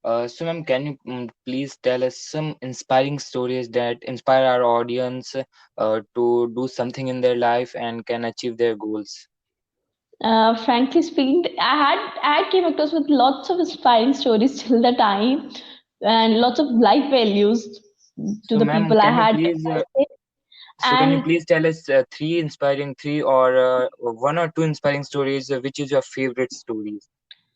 So, ma'am, can you please tell us some inspiring stories that inspire our audience to do something in their life and can achieve their goals? Frankly speaking, I came across with lots of inspiring stories till the time, and lots of life values to So, the ma'am, people I can you had please and tell us three or one or two inspiring stories? Which is your favorite stories?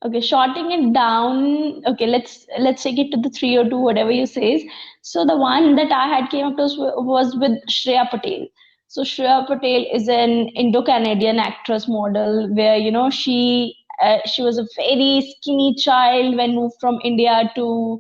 okay, shorting it down. Okay, let's take it to the three or two, whatever you says. So the one that I had came across was with Shreya Patel. So Shreya Patel is an Indo-Canadian actress model, where she was a very skinny child when moved from India to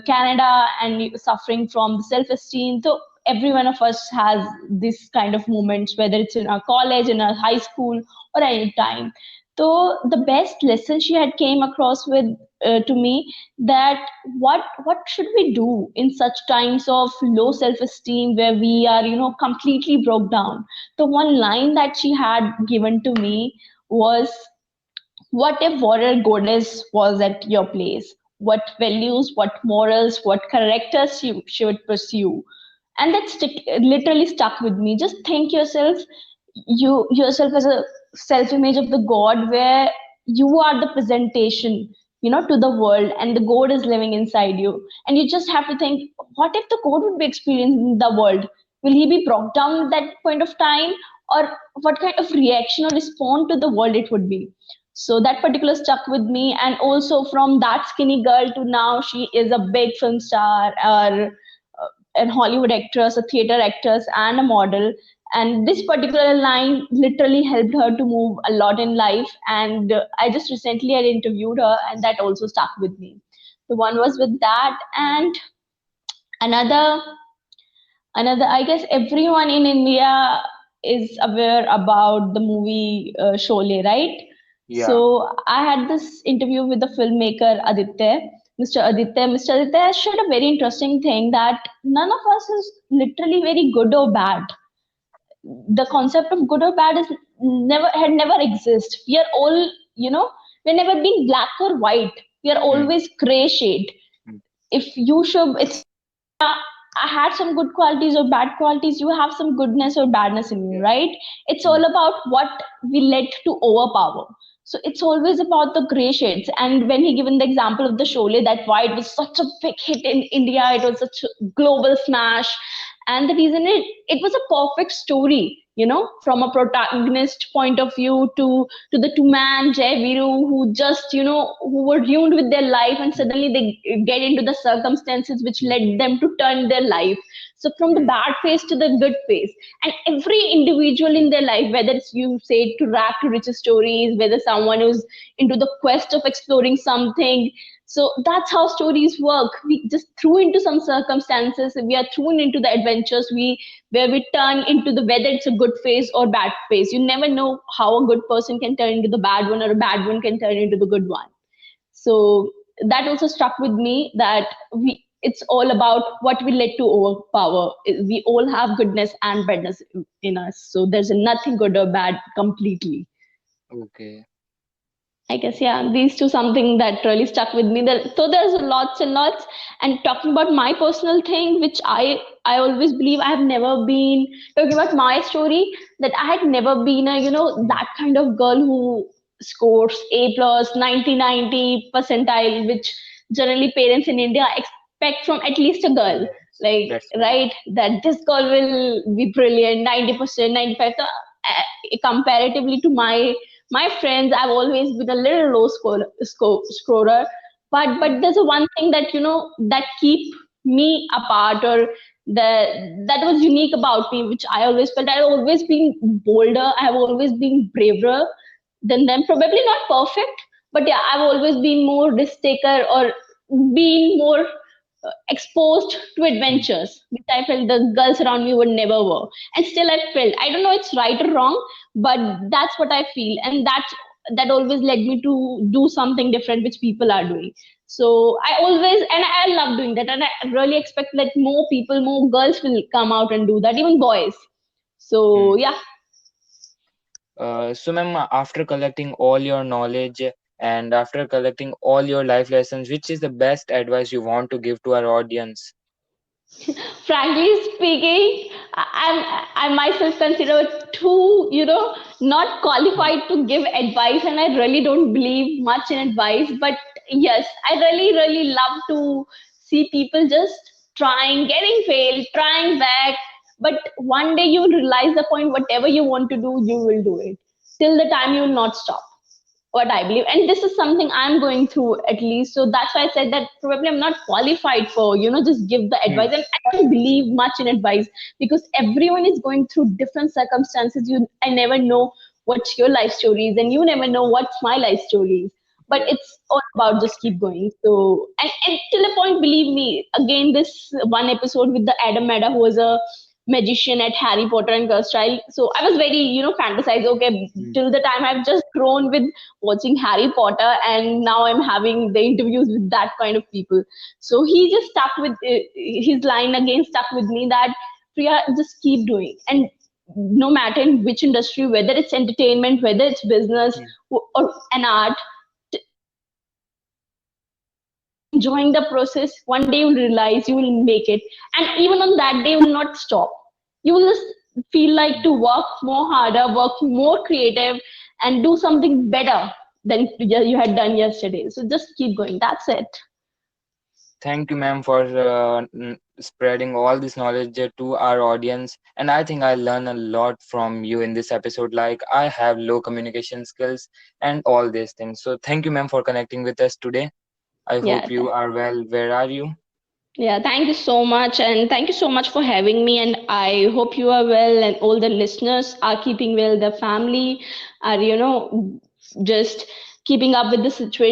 Canada and suffering from the self-esteem. So every one of us has this kind of moments, whether it's in our college, in our high school, or any time. So the best lesson she had came across with to me, that what should we do in such times of low self-esteem where we are completely broke down. The one line that she had given to me was, what if warrior goddess was at your place? What values, what morals, what characters she would pursue? And literally stuck with me. Just think yourself as a self image of the god, where you are the presentation, to the world, and the god is living inside you. And you just have to think, what if the god would be experiencing the world? Will he be brought down at that point of time? Or what kind of reaction or response to the world it would be? So that particular stuck with me. And also, from that skinny girl to now she is a big film star, or an Hollywood actress, a theater actress, and a model. And this particular line literally helped her to move a lot in life. And I just recently had interviewed her, and that also stuck with me. The one was with that, and another another. I guess everyone in India is aware about the movie Sholay, right? Yeah. So I had this interview with the filmmaker Aditya, Mr. Aditya. Mr. Aditya has shared a very interesting thing, that none of us is literally very good or bad. The concept of good or bad is never exist. We are all, we've never been black or white. We are Mm, always gray shade. mm, If you should, it's I had some good qualities or bad qualities, you have some goodness or badness in you, yeah. right? It's Mm, all about what we let to overpower. So it's always about the gray shades. And when he given the example of the Sholay, that why it was such a big hit in India, it was such a global smash. And the reason it was a perfect story, from a protagonist point of view, to the two-man Jay Viru, who just, who were ruined with their life, and mm, suddenly they get into the circumstances which mm, led them to turn their life. So from the mm, bad phase to the good phase. And every individual in their life, whether it's, you say, to rap to riches stories, whether someone who's into the quest of exploring something. So that's how stories work. We just threw into some circumstances, we are thrown into the adventures, where we turn into the, whether it's a good phase or bad phase. You never know how a good person can turn into the bad one, or a bad one can turn into the good one. So that also struck with me, that it's all about what we let to overpower. We all have goodness and badness in us, so there's nothing good or bad completely. okay. I guess, yeah, these two something that really stuck with me. So there's lots and lots. And talking about my personal thing, which I always believe, I have never been, talking about my story, that I had never been a, Mm, that kind of girl who scores A plus 90 percentile, which generally parents in India expect from at least a girl. yes, Like, that's right. right, that this girl will be brilliant, 90%, 95. So, comparatively to my friends, I've always been a little low scorer. But Mm, there's a one thing that, that keep me apart, or that was unique about me, which I always felt. I've always been bolder. I've always been braver than them. Probably not perfect, but yeah, I've always been more risk taker, or being more exposed to mm, adventures, which I felt the girls around me would never were. And still I felt, I don't know it's right or wrong, but that's what I feel. And that always led me to do something different which people are doing. So I love doing that. And I really expect that more people, more girls will come out and do that, even boys. So mm. yeah. So, ma'am, after collecting all your knowledge And after collecting all your life lessons, which is the best advice you want to give to our audience? Frankly speaking, I myself consider too, not Hmm. qualified to give advice, and I really don't believe much in advice. But yes, I really, really love to see people just trying, getting failed, trying back. But one day you will realize the point, whatever you want to do, you will do it. Till the time you will not stop, what I believe. And this is something I'm going through at least. So that's why I said that probably I'm not qualified for, just give the Hmm. advice. And I don't believe much in advice because everyone is going through different circumstances. I never know what's your life stories, and you never know what's my life stories. But Yeah. it's all about just keep going. So, and till a point, believe me, again, this one episode with the Adam Madda, who was a magician at Harry Potter and Cursed Child. So I was very, fantasized. Okay, Hmm. till the time I've just grown with watching Harry Potter, and now I'm having the interviews with that kind of people. So he just stuck with his line again, stuck with me that Priya, just keep doing. And no matter in which industry, whether it's entertainment, whether it's business Hmm. or an art, enjoying the process, one day you'll realize you will make it. And even on that day, you will not stop. You will just feel like Hmm. to work more harder, work more creative, and do something better than you had done yesterday. So just keep going. That's it. Thank you, ma'am, for spreading all this knowledge to our audience. And I think I learned a lot from you in this episode. Like, I have low communication skills and all these things. So, thank you, ma'am, for connecting with us today. I hope Yeah. you are well. Where are you? Yeah, thank you so much. And thank you so much for having me. And I hope you are well and all the listeners are keeping well. The family are, just keeping up with the situation.